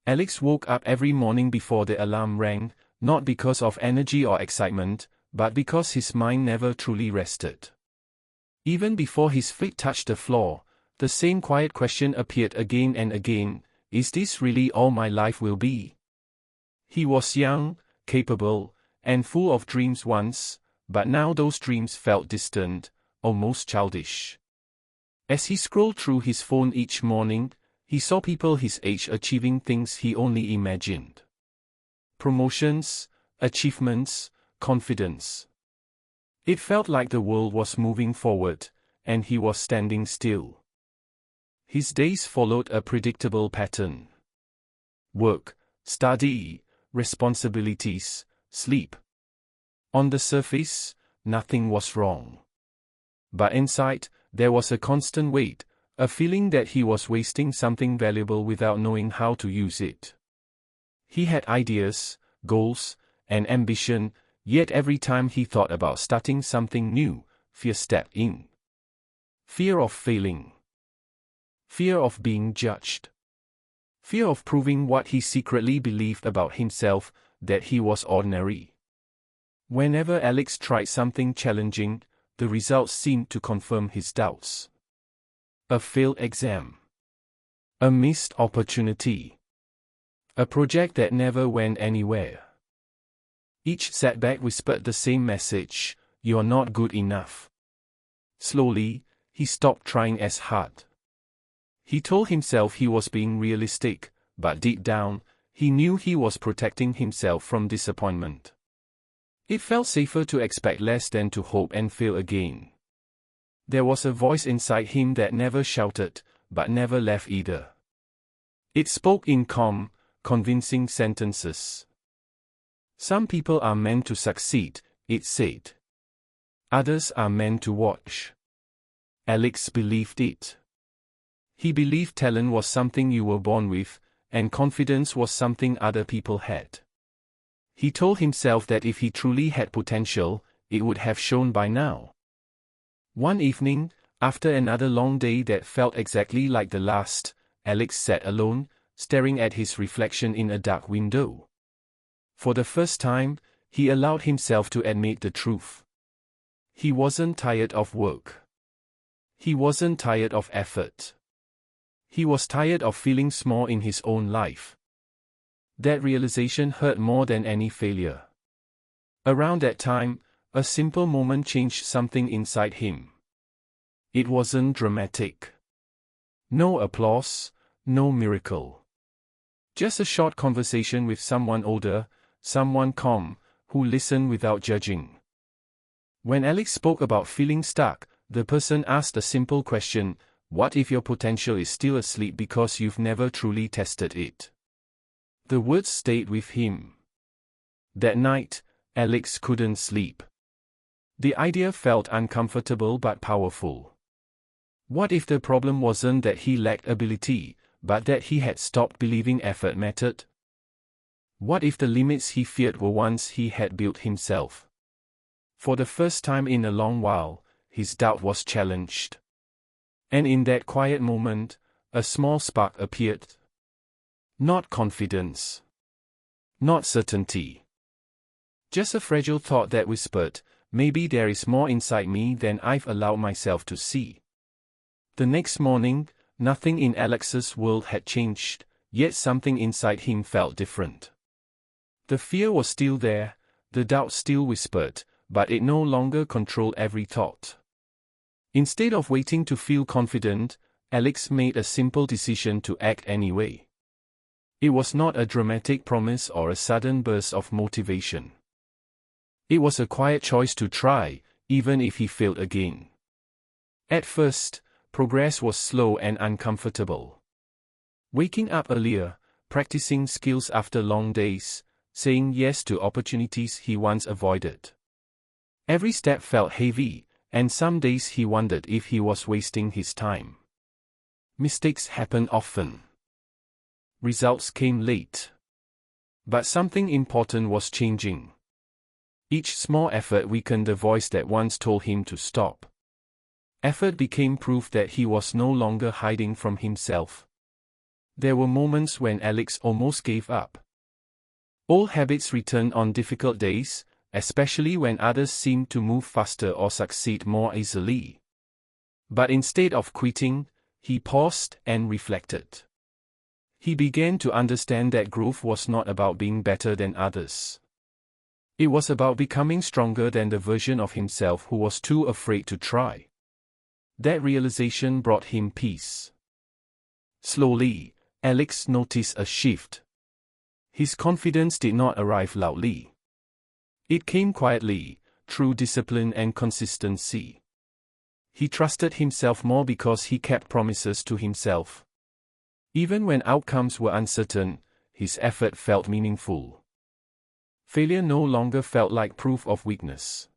Alex woke up every morning before the alarm rang, not because of energy or excitement, but because his mind never truly rested. Even before his feet touched the floor, the same quiet question appeared again and again: is this really all my life will be? He was young, capable, and full of dreams once, but now those dreams felt distant, almost childish. As he scrolled through his phone each morning, he saw people his age achieving things he only imagined. Promotions, achievements, confidence. It felt like the world was moving forward, and he was standing still. His days followed a predictable pattern. Work, study, responsibilities, sleep. On the surface, nothing was wrong. But inside, there was a constant weight, a feeling that he was wasting something valuable without knowing how to use it. He had ideas, goals, and ambition, yet every time he thought about starting something new, fear stepped in. Fear of failing. Fear of being judged. Fear of proving what he secretly believed about himself, that he was ordinary. Whenever Alex tried something challenging, the results seemed to confirm his doubts. A failed exam. A missed opportunity. A project that never went anywhere. Each setback whispered the same message: you're not good enough. Slowly, he stopped trying as hard. He told himself he was being realistic, but deep down, he knew he was protecting himself from disappointment. It felt safer to expect less than to hope and fail again. There was a voice inside him that never shouted, but never left either. It spoke in calm, convincing sentences. Some people are meant to succeed, it said. Others are meant to watch. Alex believed it. He believed talent was something you were born with, and confidence was something other people had. He told himself that if he truly had potential, it would have shown by now. One evening, after another long day that felt exactly like the last, Alex sat alone, staring at his reflection in a dark window. For the first time, he allowed himself to admit the truth. He wasn't tired of work. He wasn't tired of effort. He was tired of feeling small in his own life. That realization hurt more than any failure. Around that time, a simple moment changed something inside him. It wasn't dramatic. No applause, no miracle. Just a short conversation with someone older, someone calm, who listened without judging. When Alex spoke about feeling stuck, the person asked a simple question: what if your potential is still asleep because you've never truly tested it? The words stayed with him. That night, Alex couldn't sleep. The idea felt uncomfortable but powerful. What if the problem wasn't that he lacked ability, but that he had stopped believing effort mattered? What if the limits he feared were ones he had built himself? For the first time in a long while, his doubt was challenged. And in that quiet moment, a small spark appeared. Not confidence. Not certainty. Just a fragile thought that whispered, maybe there is more inside me than I've allowed myself to see. The next morning, nothing in Alex's world had changed, yet something inside him felt different. The fear was still there, the doubt still whispered, but it no longer controlled every thought. Instead of waiting to feel confident, Alex made a simple decision to act anyway. It was not a dramatic promise or a sudden burst of motivation. It was a quiet choice to try, even if he failed again. At first, progress was slow and uncomfortable. Waking up earlier, practicing skills after long days, saying yes to opportunities he once avoided. Every step felt heavy, and some days he wondered if he was wasting his time. Mistakes happened often. Results came late. But something important was changing. Each small effort weakened the voice that once told him to stop. Effort became proof that he was no longer hiding from himself. There were moments when Alex almost gave up. Old habits returned on difficult days, especially when others seemed to move faster or succeed more easily. But instead of quitting, he paused and reflected. He began to understand that growth was not about being better than others. It was about becoming stronger than the version of himself who was too afraid to try. That realization brought him peace. Slowly, Alex noticed a shift. His confidence did not arrive loudly. It came quietly, through discipline and consistency. He trusted himself more because he kept promises to himself. Even when outcomes were uncertain, his effort felt meaningful. Failure no longer felt like proof of weakness.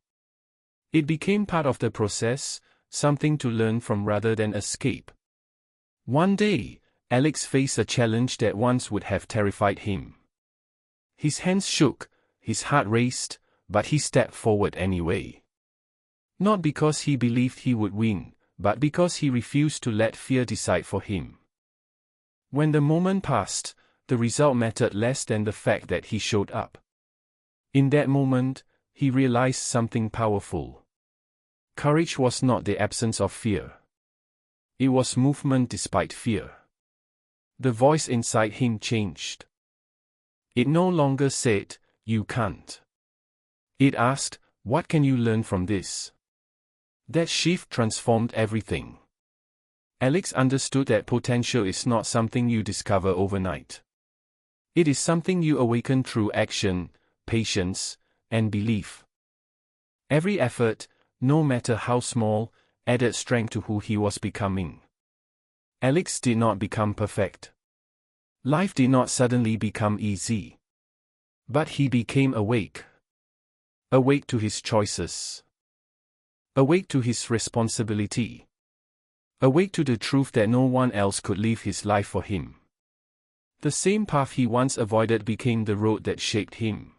It became part of the process, something to learn from rather than escape. One day, Alex faced a challenge that once would have terrified him. His hands shook, his heart raced, but he stepped forward anyway. Not because he believed he would win, but because he refused to let fear decide for him. When the moment passed, the result mattered less than the fact that he showed up. In that moment, he realized something powerful. Courage was not the absence of fear. It was movement despite fear. The voice inside him changed. It no longer said, "You can't." It asked, "What can you learn from this?" That shift transformed everything. Alex understood that potential is not something you discover overnight. It is something you awaken through action, patience, and belief. Every effort, no matter how small, added strength to who he was becoming. Alex did not become perfect. Life did not suddenly become easy. But he became awake. Awake to his choices. Awake to his responsibility. Awake to the truth that no one else could live his life for him. The same path he once avoided became the road that shaped him.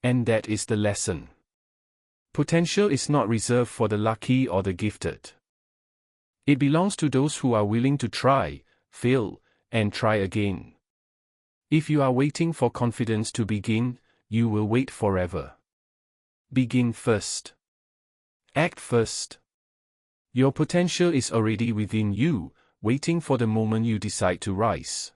And that is the lesson. Potential is not reserved for the lucky or the gifted. It belongs to those who are willing to try, fail, and try again. If you are waiting for confidence to begin, you will wait forever. Begin first. Act first. Your potential is already within you, waiting for the moment you decide to rise.